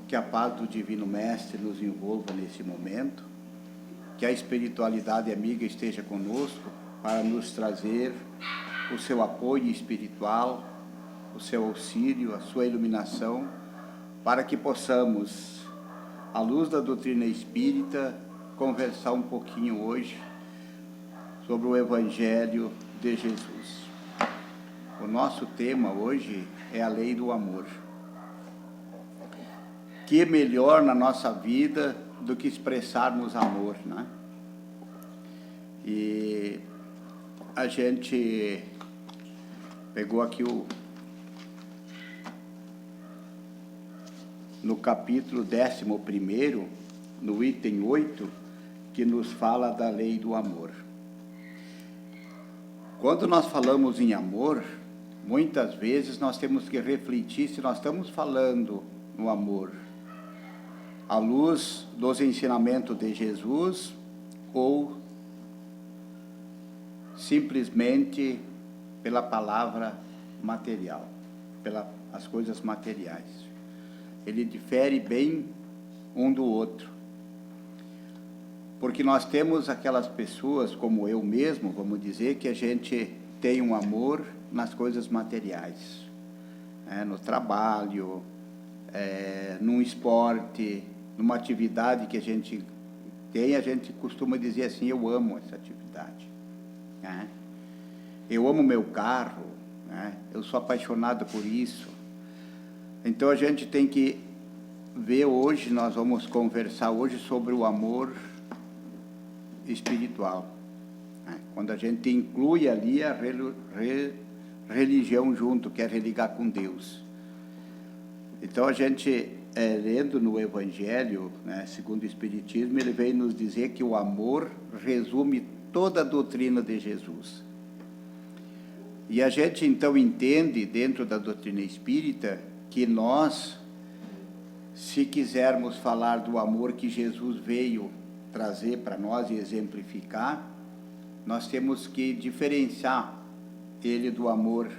que a paz do Divino Mestre nos envolva nesse momento, que a espiritualidade amiga esteja conosco para nos trazer o seu apoio espiritual, o seu auxílio, a sua iluminação, para que possamos, à luz da doutrina espírita, conversar um pouquinho hoje sobre o Evangelho de Jesus. O nosso tema hoje é a lei do amor. Que é melhor na nossa vida do que expressarmos amor, né? E a gente pegou aqui no capítulo 11, no item 8, que nos fala da lei do amor. Quando nós falamos em amor, muitas vezes nós temos que refletir se nós estamos falando no amor à luz dos ensinamentos de Jesus ou simplesmente pela palavra material, pelas coisas materiais. Ele difere bem um do outro, porque nós temos aquelas pessoas, como eu mesmo, vamos dizer, que a gente tem um amor nas coisas materiais, no trabalho, num esporte, numa atividade que a gente tem, a gente costuma dizer assim: eu amo essa atividade, eu amo meu carro, eu sou apaixonado por isso. Então a gente tem que ver hoje, nós vamos conversar hoje sobre o amor espiritual, quando a gente inclui ali a religião junto, quer religar com Deus. Então a gente, lendo no Evangelho, segundo o Espiritismo, ele vem nos dizer que o amor resume toda a doutrina de Jesus. E a gente então entende, dentro da doutrina espírita, que nós, se quisermos falar do amor que Jesus veio trazer para nós e exemplificar, nós temos que diferenciar ele do amor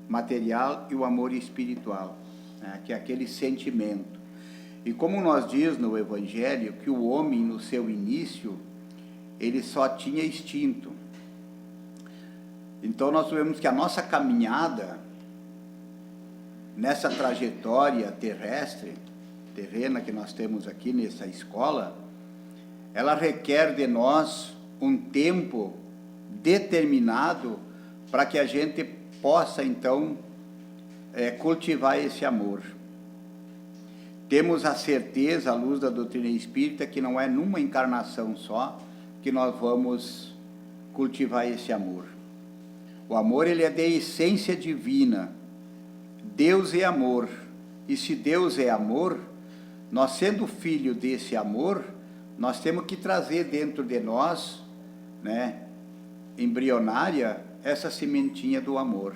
material e o amor espiritual, que é aquele sentimento. E como nós diz no Evangelho, que o homem, no seu início, ele só tinha instinto. Então nós vemos que a nossa caminhada nessa trajetória terrena que nós temos aqui nessa escola, ela requer de nós um tempo determinado para que a gente possa então cultivar esse amor. Temos a certeza, à luz da doutrina espírita, que não é numa encarnação só que nós vamos cultivar esse amor. O amor, ele é de essência divina. Deus é amor. E se Deus é amor, nós sendo filho desse amor, nós temos que trazer dentro de nós, embrionária, essa sementinha do amor.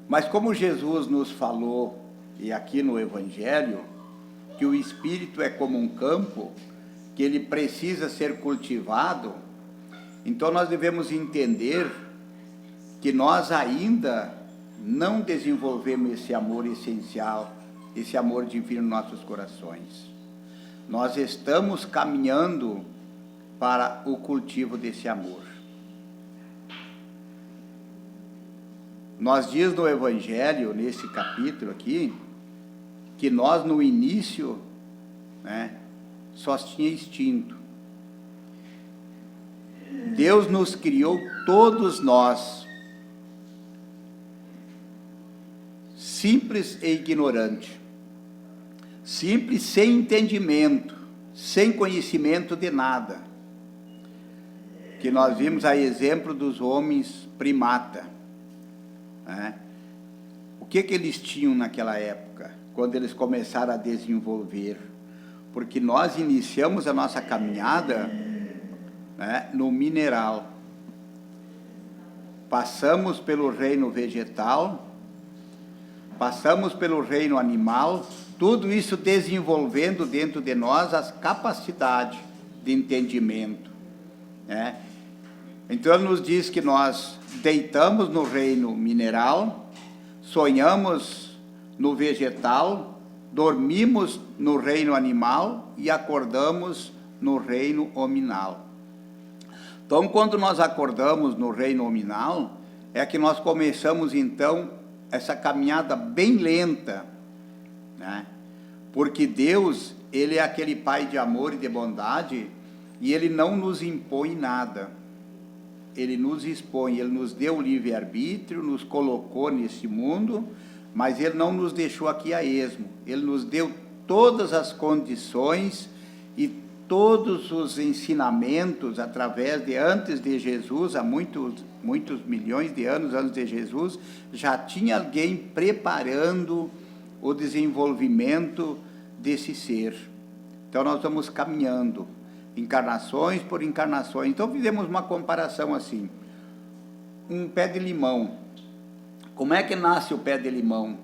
Mas como Jesus nos falou, e aqui no Evangelho, que o Espírito é como um campo, que ele precisa ser cultivado, então nós devemos entender que nós ainda não desenvolvemos esse amor essencial, esse amor divino nos nossos corações. Nós estamos caminhando para o cultivo desse amor. Nós diz no Evangelho, nesse capítulo aqui, que nós no início, só tinha instinto. Deus nos criou, todos nós, simples e ignorante, simples, sem entendimento, sem conhecimento de nada, que nós vimos a exemplo dos homens primata. O que eles tinham naquela época, quando eles começaram a desenvolver? Porque nós iniciamos a nossa caminhada no mineral, passamos pelo reino vegetal, passamos pelo reino animal, tudo isso desenvolvendo dentro de nós as capacidades de entendimento. Então ele nos diz que nós deitamos no reino mineral, sonhamos no vegetal, dormimos no reino animal e acordamos no reino hominal. Então, quando nós acordamos no reino hominal, é que nós começamos, então, essa caminhada bem lenta, né? Porque Deus, Ele é aquele Pai de amor e de bondade, e Ele não nos impõe nada. Ele nos expõe, Ele nos deu o livre-arbítrio, nos colocou nesse mundo, mas Ele não nos deixou aqui a esmo. Ele nos deu todas as condições e todos os ensinamentos através de, antes de Jesus, há muitos milhões de anos antes de Jesus, já tinha alguém preparando o desenvolvimento desse ser. Então nós vamos caminhando, encarnações por encarnações. Então fizemos uma comparação assim, um pé de limão. Como é que nasce o pé de limão?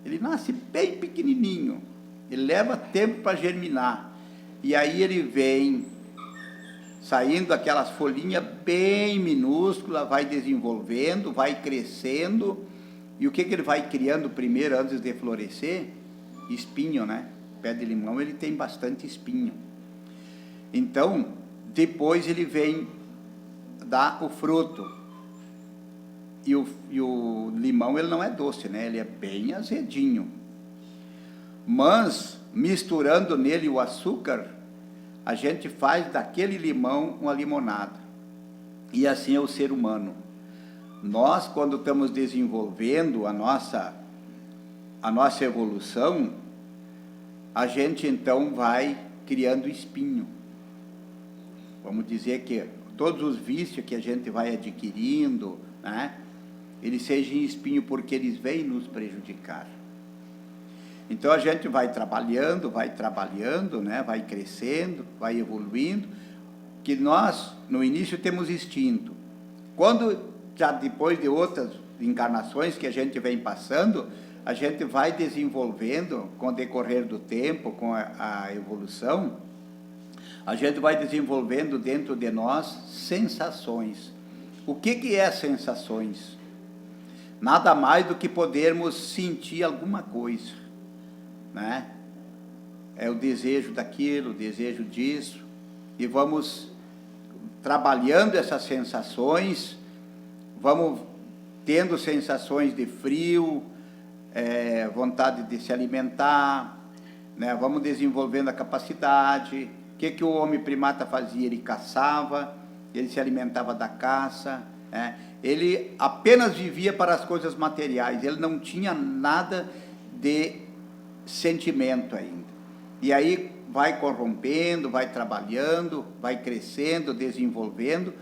Ele nasce bem pequenininho, ele leva tempo para germinar, e aí ele vem saindo aquelas folhinhas bem minúsculas, vai desenvolvendo, vai crescendo, e o que ele vai criando primeiro antes de florescer? Espinho, né? O pé de limão ele tem bastante espinho. Então, depois ele vem dar o fruto. E o limão ele não é doce, né? Ele é bem azedinho. Mas, misturando nele o açúcar, a gente faz daquele limão uma limonada. E assim é o ser humano. Nós, quando estamos desenvolvendo a nossa evolução, a gente então vai criando espinho. Vamos dizer que todos os vícios que a gente vai adquirindo, né, eles sejam espinho porque eles vêm nos prejudicar. Então a gente vai trabalhando, né, vai crescendo, vai evoluindo, que nós no início temos instinto. Quando já depois de outras encarnações que a gente vem passando, a gente vai desenvolvendo com o decorrer do tempo, com a evolução, a gente vai desenvolvendo dentro de nós sensações. O que é sensações? Nada mais do que podermos sentir alguma coisa, né? É o desejo daquilo, o desejo disso, e vamos trabalhando essas sensações, vamos tendo sensações de frio, vontade de se alimentar, né? Vamos desenvolvendo a capacidade. O que o homem primata fazia? Ele caçava, ele se alimentava da caça, né? Ele apenas vivia para as coisas materiais, ele não tinha nada de sentimento ainda. E aí vai corrompendo, vai trabalhando, vai crescendo, desenvolvendo,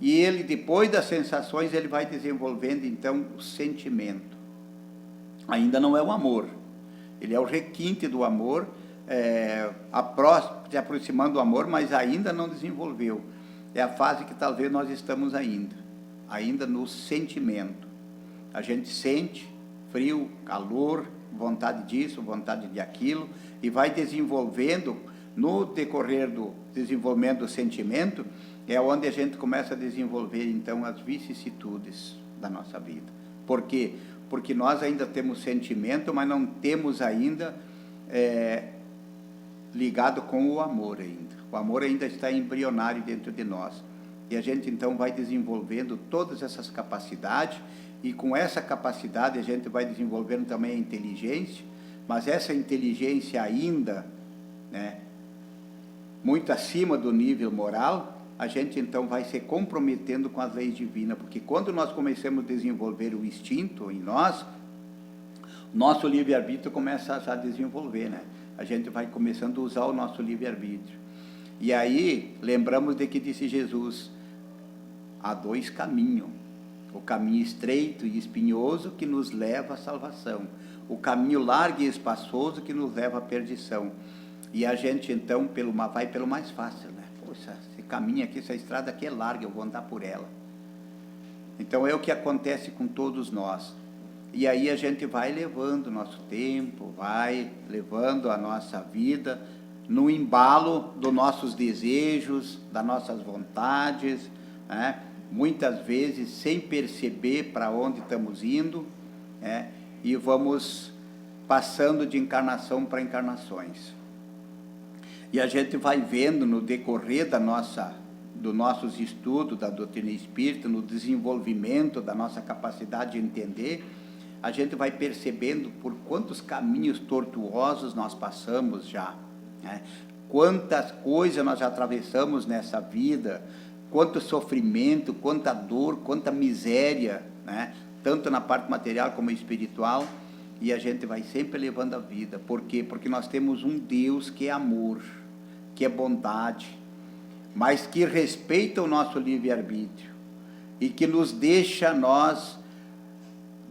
e ele, depois das sensações, ele vai desenvolvendo então o sentimento. Ainda não é o amor, ele é o requinte do amor, se aproximando do amor, mas ainda não desenvolveu. É a fase que talvez nós estamos ainda no sentimento. A gente sente frio, calor, vontade disso, vontade de aquilo, e vai desenvolvendo, no decorrer do desenvolvimento do sentimento, é onde a gente começa a desenvolver então as vicissitudes da nossa vida. Por quê? Porque nós ainda temos sentimento, mas não temos ainda ligado com o amor ainda. O amor ainda está embrionário dentro de nós. E a gente então vai desenvolvendo todas essas capacidades, e com essa capacidade a gente vai desenvolvendo também a inteligência, mas essa inteligência ainda, né, muito acima do nível moral, a gente então vai se comprometendo com as leis divinas, porque quando nós começamos a desenvolver o instinto em nós, nosso livre-arbítrio começa a desenvolver, né? A gente vai começando a usar o nosso livre-arbítrio. E aí, lembramos de que disse Jesus, há dois caminhos, o caminho estreito e espinhoso que nos leva à salvação, o caminho largo e espaçoso que nos leva à perdição. E a gente então vai pelo mais fácil, né? Poxa, esse caminho aqui, essa estrada aqui é larga, eu vou andar por ela. Então é o que acontece com todos nós. E aí a gente vai levando o nosso tempo, vai levando a nossa vida no embalo dos nossos desejos, das nossas vontades, né? Muitas vezes sem perceber para onde estamos indo, né? E vamos passando de encarnação para encarnações. E a gente vai vendo no decorrer dos nossos estudos da doutrina espírita, no desenvolvimento da nossa capacidade de entender, a gente vai percebendo por quantos caminhos tortuosos nós passamos já, né? Quantas coisas nós já atravessamos nessa vida, quanto sofrimento, quanta dor, quanta miséria, né? Tanto na parte material como espiritual, e a gente vai sempre levando a vida. Por quê? Porque nós temos um Deus que é amor, que é bondade, mas que respeita o nosso livre-arbítrio e que nos deixa nós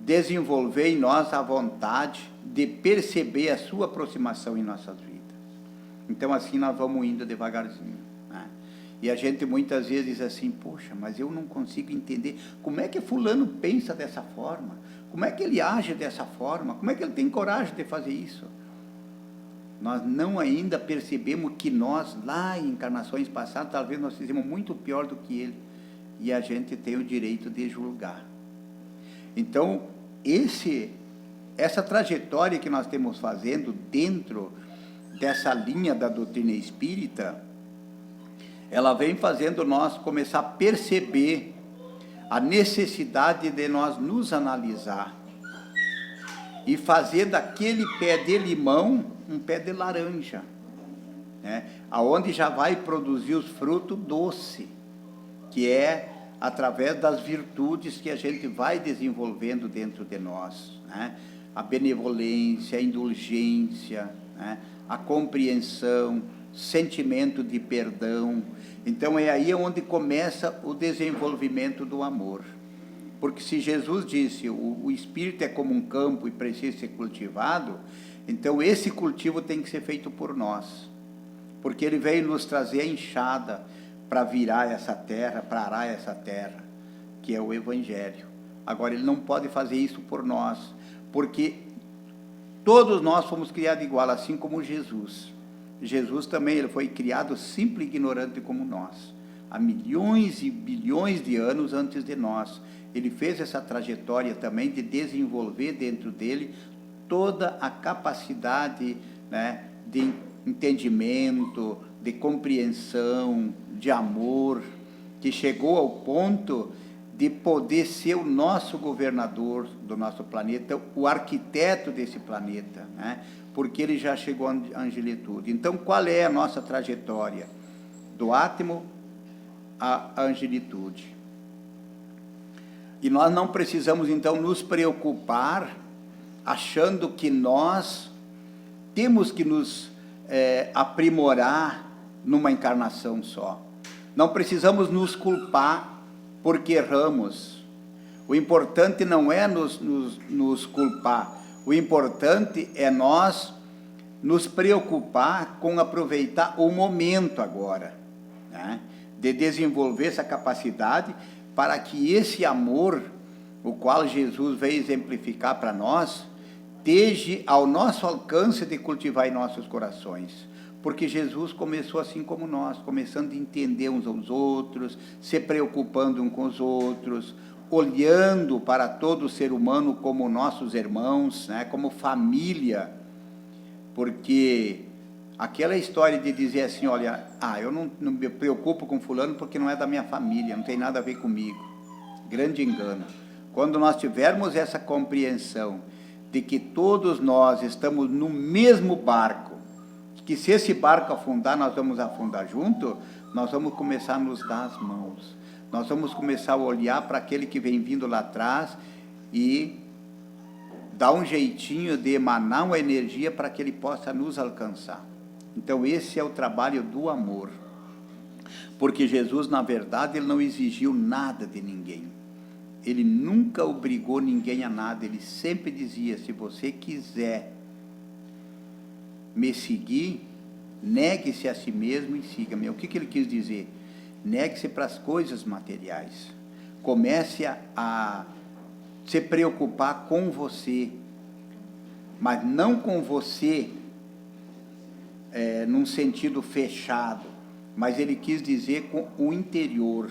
desenvolver em nós a vontade de perceber a sua aproximação em nossas vidas. Então assim nós vamos indo devagarzinho, né? E a gente muitas vezes diz assim, poxa, mas eu não consigo entender, como é que fulano pensa dessa forma? Como é que ele age dessa forma? Como é que ele tem coragem de fazer isso? Nós não ainda percebemos que nós, lá em encarnações passadas, talvez nós fizemos muito pior do que ele, e a gente tem o direito de julgar. Então, essa trajetória que nós temos fazendo dentro dessa linha da doutrina espírita, ela vem fazendo nós começar a perceber a necessidade de nós nos analisar e fazer daquele pé de limão um pé de laranja, né? Aonde já vai produzir os frutos doces, que é através das virtudes que a gente vai desenvolvendo dentro de nós, né? A benevolência, a indulgência, né? A compreensão, sentimento de perdão. Então é aí onde começa o desenvolvimento do amor. Porque se Jesus disse, o espírito é como um campo e precisa ser cultivado, então esse cultivo tem que ser feito por nós. Porque ele veio nos trazer a enxada para virar essa terra, para arar essa terra, que é o Evangelho. Agora, ele não pode fazer isso por nós, porque todos nós fomos criados igual, assim como Jesus. Jesus também, ele foi criado simples e ignorante como nós, há milhões e bilhões de anos antes de nós. Ele fez essa trajetória também de desenvolver dentro dele toda a capacidade, né, de entendimento, de compreensão, de amor, que chegou ao ponto de poder ser o nosso governador do nosso planeta, o arquiteto desse planeta, né? Porque ele já chegou à angelitude. Então, qual é a nossa trajetória? Do átomo à angelitude. E nós não precisamos, então, nos preocupar achando que nós temos que nos aprimorar numa encarnação só. Não precisamos nos culpar porque erramos. O importante não é nos culpar. O importante é nós nos preocupar com aproveitar o momento agora, né? De desenvolver essa capacidade para que esse amor, o qual Jesus veio exemplificar para nós, esteja ao nosso alcance de cultivar em nossos corações. Porque Jesus começou assim como nós, começando a entender uns aos outros, se preocupando uns com os outros, olhando para todo ser humano como nossos irmãos, né, como família. Porque aquela história de dizer assim, olha, eu não me preocupo com fulano porque não é da minha família, não tem nada a ver comigo. Grande engano. Quando nós tivermos essa compreensão de que todos nós estamos no mesmo barco, que se esse barco afundar, nós vamos afundar junto, nós vamos começar a nos dar as mãos. Nós vamos começar a olhar para aquele que vem vindo lá atrás e dar um jeitinho de emanar uma energia para que ele possa nos alcançar. Então esse é o trabalho do amor. Porque Jesus, na verdade, ele não exigiu nada de ninguém. Ele nunca obrigou ninguém a nada. Ele sempre dizia, se você quiser me seguir, negue-se a si mesmo e siga-me. O que ele quis dizer? Negue-se para as coisas materiais. Comece a se preocupar com você, mas não com você num sentido fechado, mas ele quis dizer com o interior.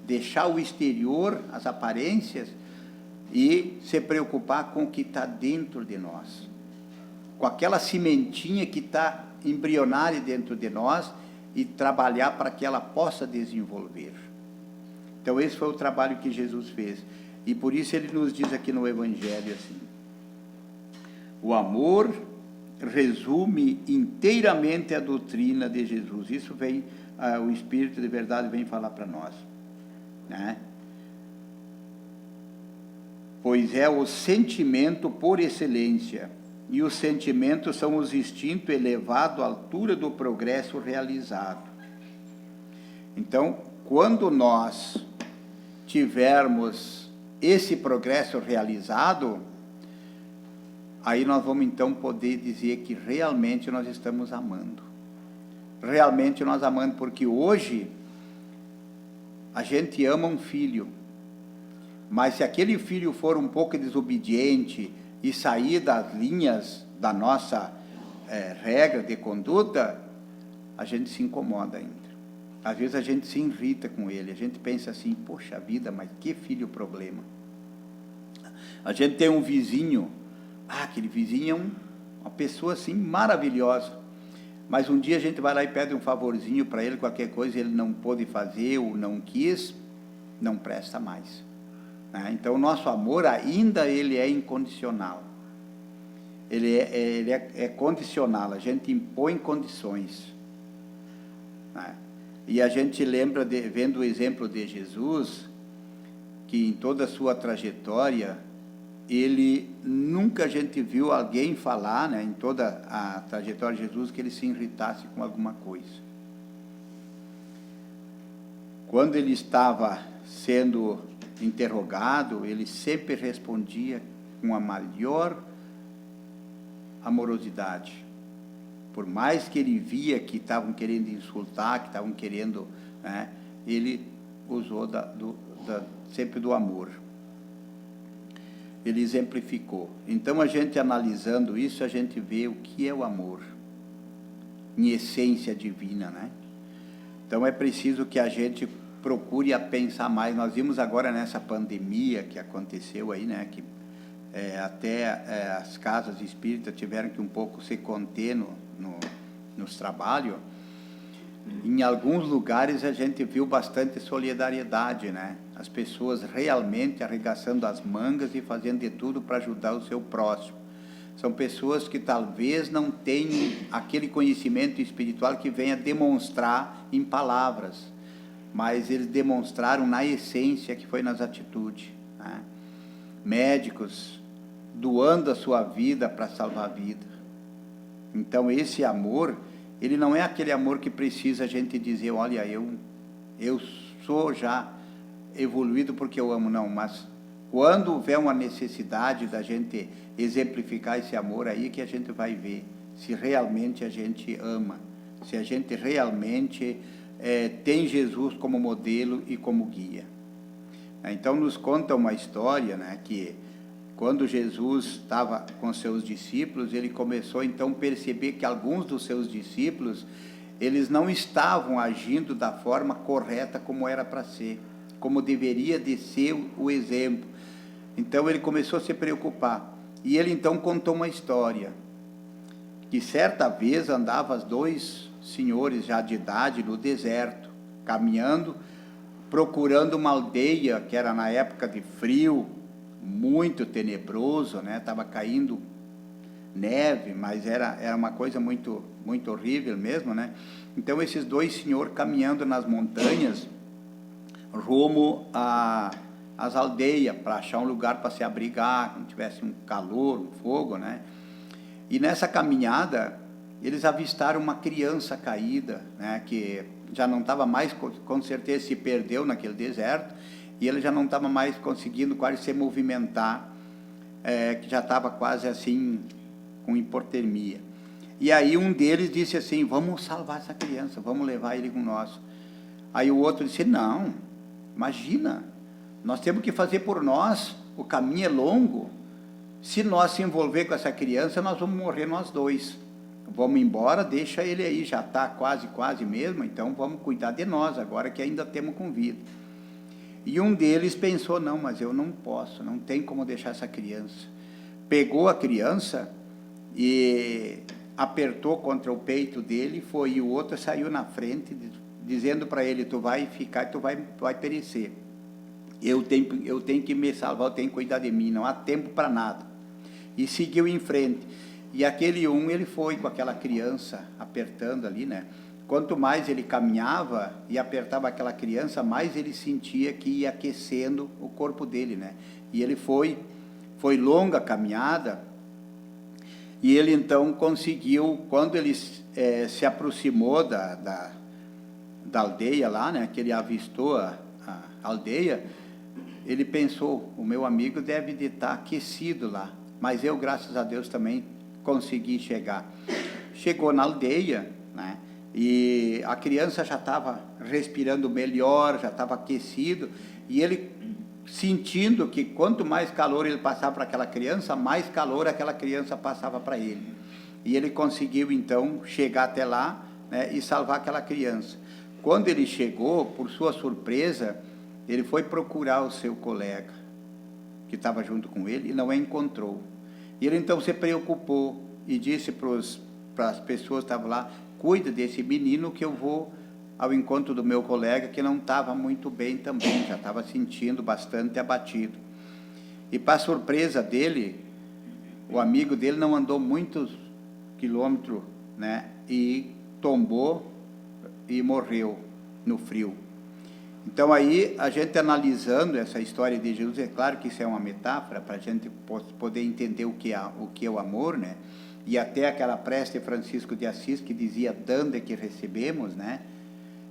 Deixar o exterior, as aparências, e se preocupar com o que está dentro de nós, com aquela sementinha que está embrionária dentro de nós, e trabalhar para que ela possa desenvolver. Então esse foi o trabalho que Jesus fez, e por isso ele nos diz aqui no Evangelho assim: o amor resume inteiramente a doutrina de Jesus. Isso vem, o Espírito de verdade vem falar para nós, né? Pois é o sentimento por excelência, e os sentimentos são os instintos elevados à altura do progresso realizado. Então, quando nós tivermos esse progresso realizado, aí nós vamos então poder dizer que realmente nós estamos amando. Realmente nós amamos, porque hoje a gente ama um filho, mas se aquele filho for um pouco desobediente e sair das linhas da nossa regra de conduta, a gente se incomoda ainda. Às vezes a gente se irrita com ele, a gente pensa assim: poxa vida, mas que filho problema. A gente tem um vizinho, aquele vizinho é uma pessoa assim maravilhosa, mas um dia a gente vai lá e pede um favorzinho para ele, qualquer coisa ele não pôde fazer ou não quis, não presta mais. Então o nosso amor ainda ele é incondicional, ele é condicional, a gente impõe condições, né? E a gente lembra, vendo o exemplo de Jesus, que em toda a sua trajetória, ele nunca a gente viu alguém falar, né, em toda a trajetória de Jesus, que ele se irritasse com alguma coisa. Quando ele estava sendo interrogado, ele sempre respondia com a maior amorosidade. Por mais que ele via que estavam querendo insultar, que estavam querendo, né, ele usou sempre do amor. Ele exemplificou. Então, a gente analisando isso, a gente vê o que é o amor, em essência divina, né? Então, é preciso que a gente procure a pensar mais. Nós vimos agora nessa pandemia que aconteceu aí, né, que até as casas espíritas tiveram que um pouco se conter nos trabalhos. Em alguns lugares a gente viu bastante solidariedade, né? As pessoas realmente arregaçando as mangas e fazendo de tudo para ajudar o seu próximo. São pessoas que talvez não tenham aquele conhecimento espiritual que venha demonstrar em palavras, mas eles demonstraram na essência, que foi nas atitudes, né? Médicos doando a sua vida para salvar a vida. Então esse amor, ele não é aquele amor que precisa a gente dizer: olha, eu sou já evoluído porque eu amo, não. Mas quando houver uma necessidade da gente exemplificar esse amor, aí que a gente vai ver se realmente a gente ama, se a gente realmente tem Jesus como modelo e como guia. Então nos conta uma história, né, que quando Jesus estava com seus discípulos, ele começou então a perceber que alguns dos seus discípulos, eles não estavam agindo da forma correta como era para ser, como deveria de ser o exemplo. Então ele começou a se preocupar, e ele então contou uma história, que certa vez andavam dois senhores já de idade no deserto, caminhando, procurando uma aldeia, que era na época de frio, muito tenebroso, né? Estava caindo neve, mas era uma coisa muito, muito horrível mesmo, né? Então esses dois senhores caminhando nas montanhas, rumo às aldeias, para achar um lugar para se abrigar, quando tivesse um calor, um fogo, né? E nessa caminhada, eles avistaram uma criança caída, né? Que já não estava mais, com certeza se perdeu naquele deserto, e ele já não estava mais conseguindo quase se movimentar, que já estava quase assim, com hipotermia. E aí um deles disse assim: vamos salvar essa criança, vamos levar ele com nós. Aí o outro disse: não, imagina, nós temos que fazer por nós, o caminho é longo, se nós se envolver com essa criança, nós vamos morrer nós dois, vamos embora, deixa ele aí, já está quase mesmo, então vamos cuidar de nós, agora que ainda temos com vida. E um deles pensou, não, mas eu não posso, não tem como deixar essa criança. Pegou a criança e apertou contra o peito dele, e o outro saiu na frente, dizendo para ele, tu vai ficar, tu vai perecer. Eu tenho que me salvar, eu tenho que cuidar de mim, não há tempo para nada. E seguiu em frente. E aquele ele foi com aquela criança apertando ali, né? Quanto mais ele caminhava e apertava aquela criança, mais ele sentia que ia aquecendo o corpo dele, né? E ele foi longa a caminhada, e ele então conseguiu, quando ele se aproximou da aldeia lá, né? Que ele avistou a aldeia, ele pensou, o meu amigo deve de estar aquecido lá, mas eu, graças a Deus, também consegui chegar. Chegou na aldeia, né? E a criança já estava respirando melhor, já estava aquecido, e ele sentindo que quanto mais calor ele passava para aquela criança, mais calor aquela criança passava para ele. E ele conseguiu então chegar até lá, né, e salvar aquela criança. Quando ele chegou, por sua surpresa, ele foi procurar o seu colega, que estava junto com ele, e não a encontrou. E ele então se preocupou e disse para as pessoas que estavam lá, cuida desse menino que eu vou ao encontro do meu colega, que não estava muito bem também, já estava sentindo bastante abatido. E para surpresa dele, o amigo dele não andou muitos quilômetros, né, e tombou e morreu no frio. Então aí, a gente analisando essa história de Jesus, é claro que isso é uma metáfora para a gente poder entender o que é o amor, né? E até aquela prece de Francisco de Assis que dizia, dando é que recebemos, né?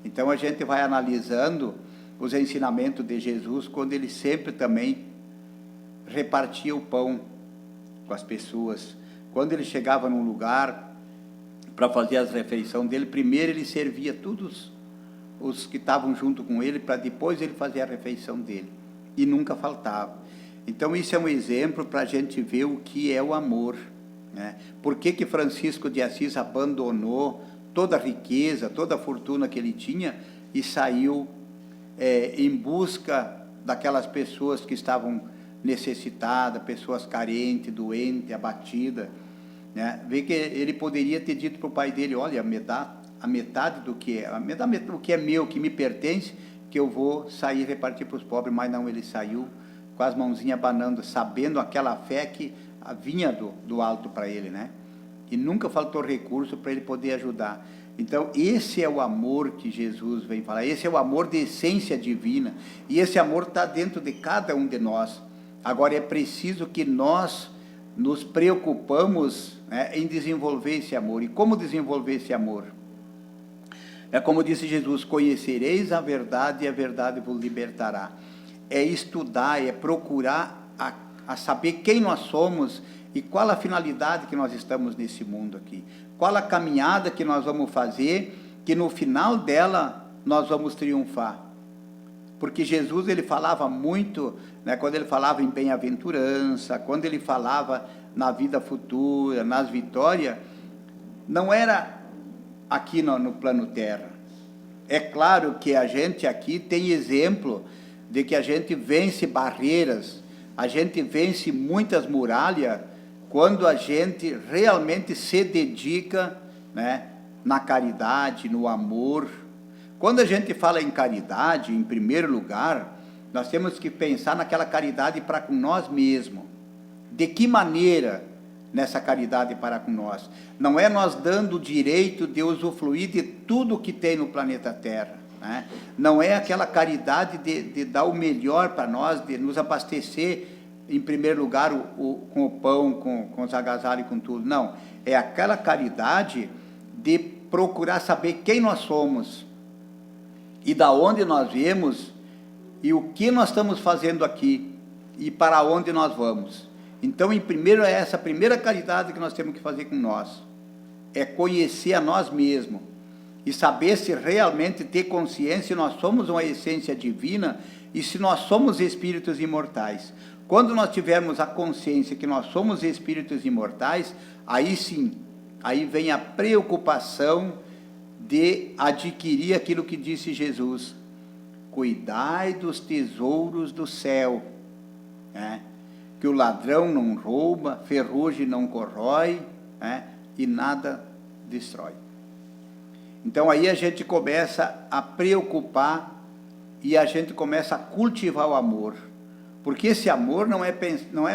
Então a gente vai analisando os ensinamentos de Jesus, quando ele sempre também repartia o pão com as pessoas. Quando ele chegava num lugar para fazer as refeições dele, primeiro ele servia todos os que estavam junto com ele, para depois ele fazer a refeição dele, e nunca faltava. Então isso é um exemplo para a gente ver o que é o amor, né? Por que Francisco de Assis abandonou toda a riqueza, toda a fortuna que ele tinha, e saiu em busca daquelas pessoas que estavam necessitadas, pessoas carentes, doentes, abatidas, né? Vê que ele poderia ter dito para o pai dele, olha, me dá a metade do que é, o que é meu, que me pertence, que eu vou sair e repartir para os pobres. Mas não, ele saiu com as mãozinhas abanando, sabendo aquela fé que vinha do alto para ele, né? E nunca faltou recurso para ele poder ajudar. Então, esse é o amor que Jesus vem falar, esse é o amor de essência divina, e esse amor está dentro de cada um de nós. Agora, é preciso que nós nos preocupamos, né, em desenvolver esse amor. E como desenvolver esse amor? É como disse Jesus, conhecereis a verdade e a verdade vos libertará. É estudar, é procurar a saber quem nós somos e qual a finalidade que nós estamos nesse mundo aqui. Qual a caminhada que nós vamos fazer, que no final dela nós vamos triunfar. Porque Jesus, ele falava muito, né, quando ele falava em bem-aventurança, quando ele falava na vida futura, nas vitórias, não era aqui no plano terra. É claro que a gente aqui tem exemplo de que a gente vence barreiras, a gente vence muitas muralhas, quando a gente realmente se dedica, né, na caridade, no amor. Quando a gente fala em caridade, em primeiro lugar, nós temos que pensar naquela caridade para com nós mesmos. De que maneira nessa caridade para com nós? Não é nós dando o direito de usufruir de tudo que tem no planeta Terra, né? Não é aquela caridade de dar o melhor para nós, de nos abastecer, em primeiro lugar, com o pão, com os agasalhos e com tudo. Não, é aquela caridade de procurar saber quem nós somos, e da onde nós viemos, e o que nós estamos fazendo aqui, e para onde nós vamos. Então, é essa primeira caridade que nós temos que fazer com nós, é conhecer a nós mesmos, e saber se realmente ter consciência se nós somos uma essência divina, e se nós somos espíritos imortais. Quando nós tivermos a consciência que nós somos espíritos imortais, aí sim, aí vem a preocupação de adquirir aquilo que disse Jesus. cuidai dos tesouros do céu, né? Que o ladrão não rouba, ferrugem não corrói, né? E nada destrói. Então aí a gente começa a preocupar e a gente começa a cultivar o amor. Porque esse amor não é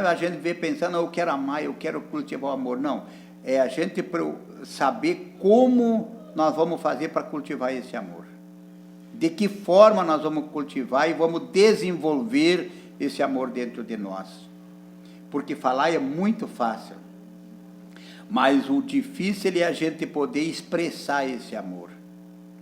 a gente ver pensando, eu quero amar, eu quero cultivar o amor. Não, é a gente saber como nós vamos fazer para cultivar esse amor. De que forma nós vamos cultivar e vamos desenvolver esse amor dentro de nós. Porque falar é muito fácil, mas o difícil é a gente poder expressar esse amor,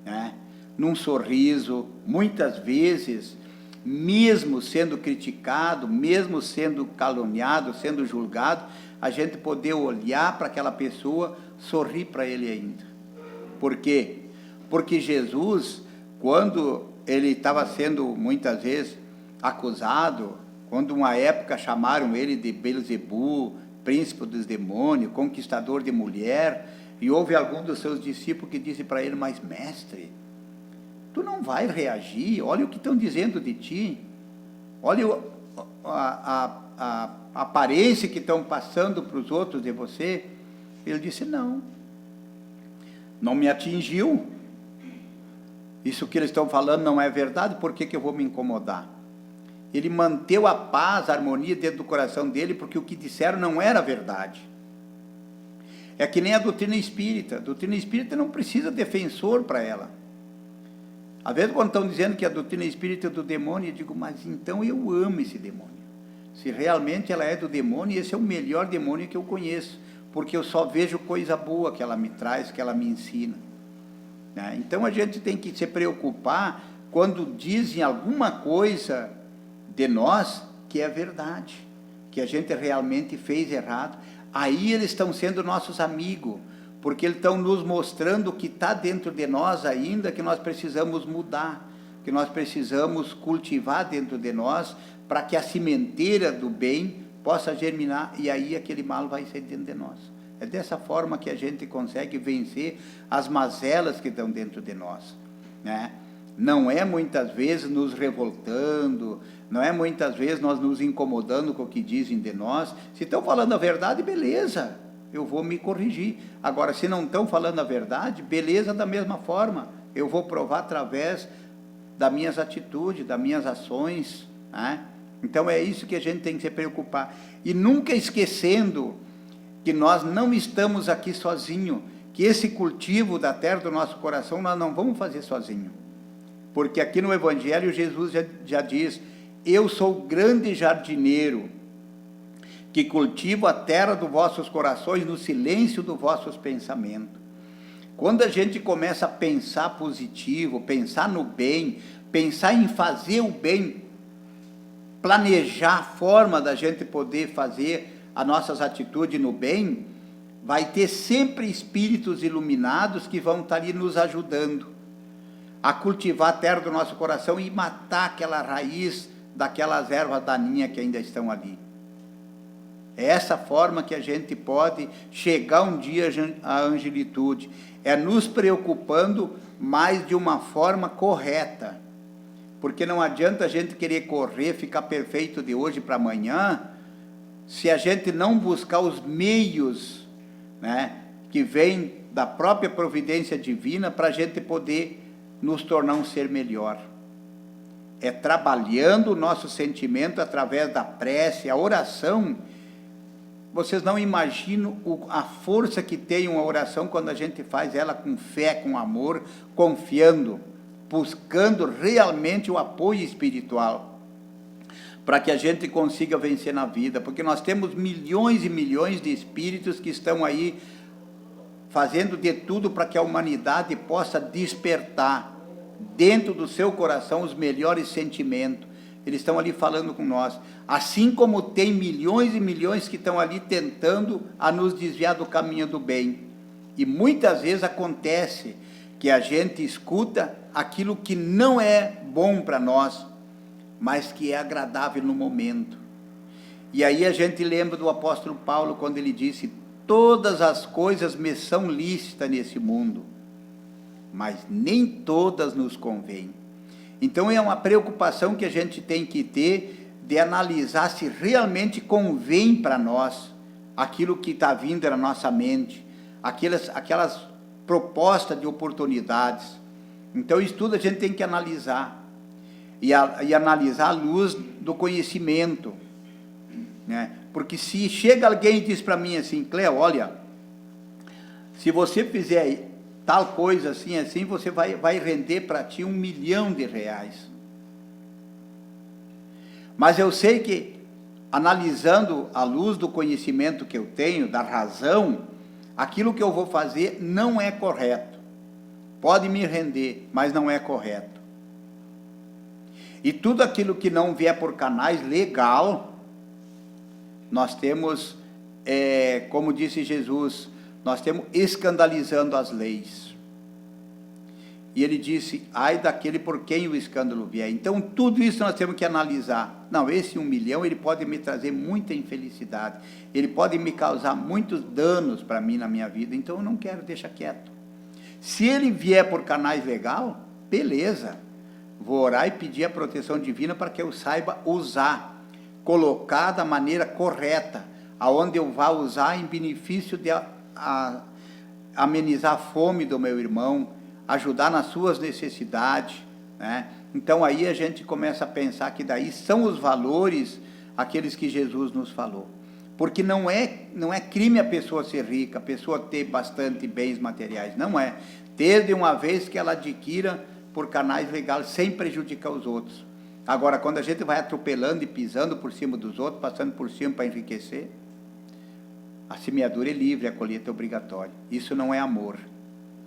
né? Num sorriso, muitas vezes, mesmo sendo criticado, mesmo sendo caluniado, sendo julgado, a gente poder olhar para aquela pessoa, sorrir para ele ainda. Por quê? Porque Jesus, quando ele estava sendo muitas vezes acusado, quando uma época chamaram ele de Belzebu, príncipe dos demônios, conquistador de mulher, e houve algum dos seus discípulos que disse para ele, mas mestre, tu não vai reagir, olha o que estão dizendo de ti, olha a aparência que estão passando para os outros de você. Ele disse, não me atingiu, isso que eles estão falando não é verdade, por que eu vou me incomodar? Ele manteve a paz, a harmonia dentro do coração dele, porque o que disseram não era verdade. É que nem a doutrina espírita não precisa defensor para ela. Às vezes quando estão dizendo que a doutrina espírita é do demônio, eu digo, mas então eu amo esse demônio. Se realmente ela é do demônio, esse é o melhor demônio que eu conheço, porque eu só vejo coisa boa que ela me traz, que ela me ensina, né? Então a gente tem que se preocupar quando dizem alguma coisa de nós que é verdade, que a gente realmente fez errado. Aí eles estão sendo nossos amigos, porque eles estão nos mostrando o que está dentro de nós ainda, que nós precisamos mudar, que nós precisamos cultivar dentro de nós, para que a sementeira do bem possa germinar, e aí aquele mal vai ser dentro de nós. É dessa forma que a gente consegue vencer as mazelas que estão dentro de nós, né? Não é muitas vezes nos revoltando, não é muitas vezes nós nos incomodando com o que dizem de nós. Se estão falando a verdade, beleza, eu vou me corrigir. Agora, se não estão falando a verdade, beleza, da mesma forma, eu vou provar através das minhas atitudes, das minhas ações, né? Então é isso que a gente tem que se preocupar. E nunca esquecendo que nós não estamos aqui sozinhos, que esse cultivo da terra do nosso coração nós não vamos fazer sozinhos. Porque aqui no Evangelho Jesus já diz, eu sou o grande jardineiro, que cultivo a terra dos vossos corações no silêncio dos vossos pensamentos. Quando a gente começa a pensar positivo, pensar no bem, pensar em fazer o bem, planejar a forma da gente poder fazer as nossas atitudes no bem, vai ter sempre espíritos iluminados que vão estar ali nos ajudando a cultivar a terra do nosso coração e matar aquela raiz daquelas ervas daninhas que ainda estão ali. É essa forma que a gente pode chegar um dia à angelitude, é nos preocupando mais de uma forma correta, porque não adianta a gente querer correr, ficar perfeito de hoje para amanhã, se a gente não buscar os meios, né, que vêm da própria providência divina para a gente poder nos tornar um ser melhor. É trabalhando o nosso sentimento através da prece, a oração. Vocês não imaginam a força que tem uma oração quando a gente faz ela com fé, com amor, confiando, buscando realmente o apoio espiritual, para que a gente consiga vencer na vida, porque nós temos milhões e milhões de espíritos que estão aí fazendo de tudo para que a humanidade possa despertar dentro do seu coração os melhores sentimentos. Eles estão ali falando com nós, assim como tem milhões e milhões que estão ali tentando a nos desviar do caminho do bem. E muitas vezes acontece que a gente escuta aquilo que não é bom para nós, mas que é agradável no momento. E aí a gente lembra do apóstolo Paulo, quando ele disse, todas as coisas me são lícitas nesse mundo, mas nem todas nos convêm. Então é uma preocupação que a gente tem que ter de analisar se realmente convém para nós aquilo que está vindo na nossa mente, aquelas propostas de oportunidades. Então isso tudo a gente tem que analisar, e analisar à luz do conhecimento, né? Porque se chega alguém e diz para mim assim: Cléo, olha, se você fizer tal coisa assim, você vai render para ti R$1 milhão. Mas eu sei que, analisando à luz do conhecimento que eu tenho, da razão, aquilo que eu vou fazer não é correto. Pode me render, mas não é correto. E tudo aquilo que não vier por canais legal, nós temos, como disse Jesus, nós temos escandalizando as leis. E ele disse: ai daquele por quem o escândalo vier. Então tudo isso nós temos que analisar. Não, esse 1 milhão, ele pode me trazer muita infelicidade, ele pode me causar muitos danos para mim na minha vida, então eu não quero, deixa quieto. Se ele vier por canais legal, beleza, vou orar e pedir a proteção divina para que eu saiba usar, colocar da maneira correta, aonde eu vá usar em benefício de amenizar a fome do meu irmão, ajudar nas suas necessidades, né? Então aí a gente começa a pensar que daí são os valores, aqueles que Jesus nos falou. Porque não é crime a pessoa ser rica, a pessoa ter bastante bens materiais, não é. Desde uma vez que ela adquira por canais legais, sem prejudicar os outros. Agora, quando a gente vai atropelando e pisando por cima dos outros, passando por cima para enriquecer, a semeadura é livre, a colheita é obrigatória. Isso não é amor,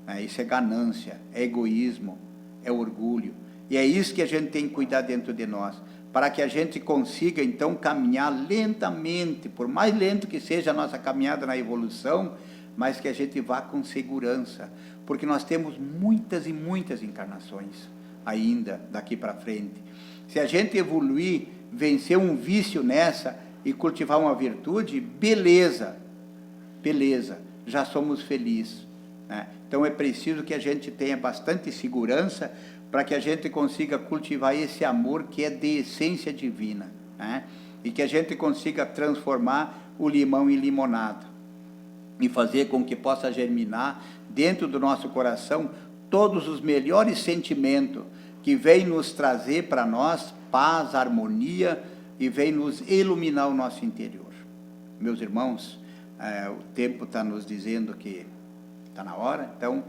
né? Isso é ganância, é egoísmo, é orgulho. E é isso que a gente tem que cuidar dentro de nós, para que a gente consiga, então, caminhar lentamente, por mais lento que seja a nossa caminhada na evolução, mas que a gente vá com segurança, porque nós temos muitas e muitas encarnações ainda daqui para frente. Se a gente evoluir, vencer um vício nessa e cultivar uma virtude, beleza, já somos felizes, né? Então é preciso que a gente tenha bastante segurança para que a gente consiga cultivar esse amor que é de essência divina, né? E que a gente consiga transformar o limão em limonada e fazer com que possa germinar dentro do nosso coração todos os melhores sentimentos que vêm nos trazer para nós paz, harmonia, e vem nos iluminar o nosso interior. Meus irmãos, o tempo está nos dizendo que está na hora, então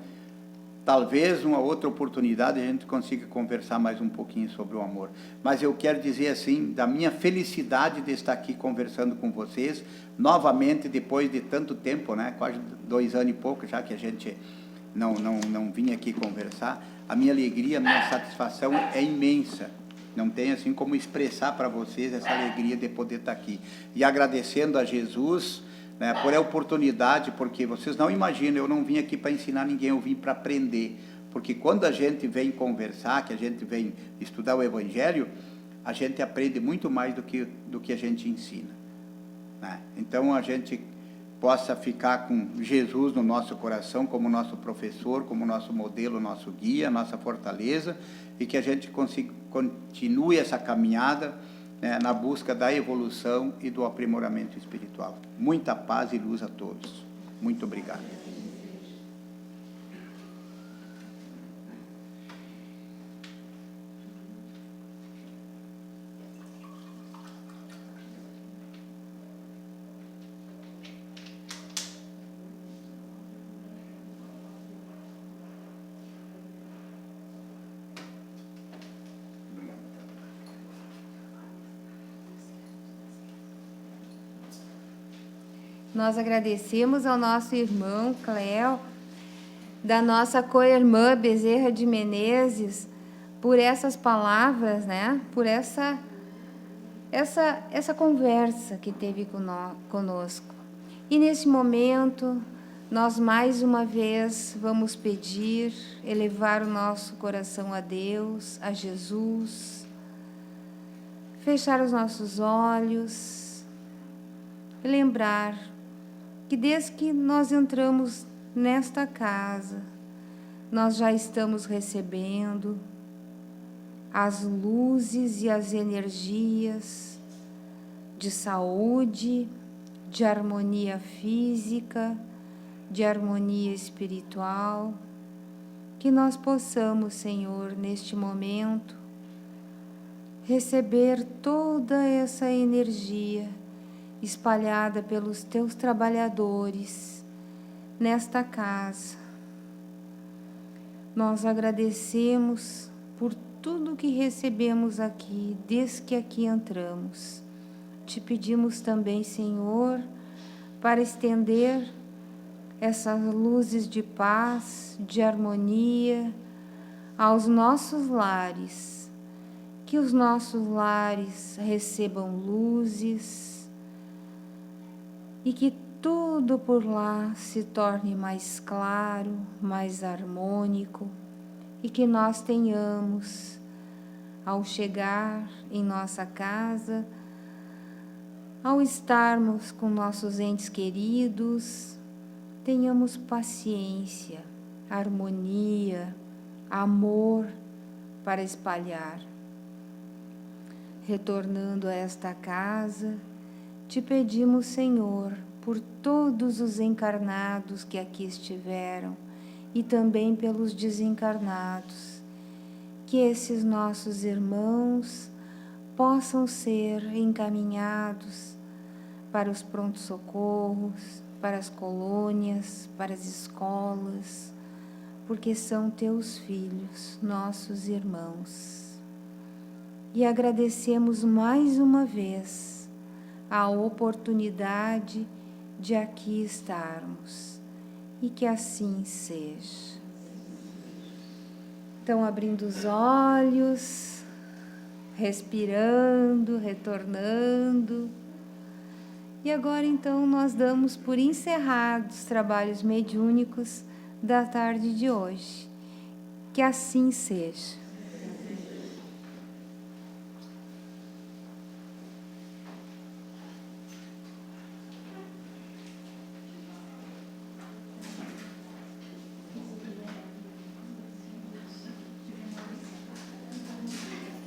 talvez uma outra oportunidade a gente consiga conversar mais um pouquinho sobre o amor. Mas eu quero dizer assim, da minha felicidade de estar aqui conversando com vocês, novamente, depois de tanto tempo, né? Quase 2 anos e pouco já que a gente não vinha aqui conversar. A minha alegria, a minha satisfação é imensa. Não tem assim como expressar para vocês essa alegria de poder estar aqui. E agradecendo a Jesus, né, por a oportunidade, porque vocês não imaginam, eu não vim aqui para ensinar ninguém, eu vim para aprender. Porque quando a gente vem conversar, que a gente vem estudar o Evangelho, a gente aprende muito mais do que a gente ensina, né? Então a gente possa ficar com Jesus no nosso coração como nosso professor, como nosso modelo, nosso guia, nossa fortaleza, e que a gente continue essa caminhada, né, na busca da evolução e do aprimoramento espiritual. Muita paz e luz a todos. Muito obrigado. Nós agradecemos ao nosso irmão Cléo, da nossa co-irmã Bezerra de Menezes, por essas palavras, né? Por essa conversa que teve conosco. E nesse momento, nós mais uma vez vamos pedir, elevar o nosso coração a Deus, a Jesus, fechar os nossos olhos e lembrar que desde que nós entramos nesta casa, nós já estamos recebendo as luzes e as energias de saúde, de harmonia física, de harmonia espiritual, que nós possamos, Senhor, neste momento, receber toda essa energia espalhada pelos teus trabalhadores nesta casa. Nós agradecemos por tudo que recebemos aqui, desde que aqui entramos. Te pedimos também, Senhor, para estender essas luzes de paz, de harmonia aos nossos lares, que os nossos lares recebam luzes e que tudo por lá se torne mais claro, mais harmônico, e que nós tenhamos, ao chegar em nossa casa, ao estarmos com nossos entes queridos, tenhamos paciência, harmonia, amor para espalhar. Retornando a esta casa, te pedimos, Senhor, por todos os encarnados que aqui estiveram e também pelos desencarnados, que esses nossos irmãos possam ser encaminhados para os prontos-socorros, para as colônias, para as escolas, porque são teus filhos, nossos irmãos. E agradecemos mais uma vez a oportunidade de aqui estarmos, e que assim seja. Então, abrindo os olhos, respirando, retornando. E agora, então, nós damos por encerrados os trabalhos mediúnicos da tarde de hoje. Que assim seja.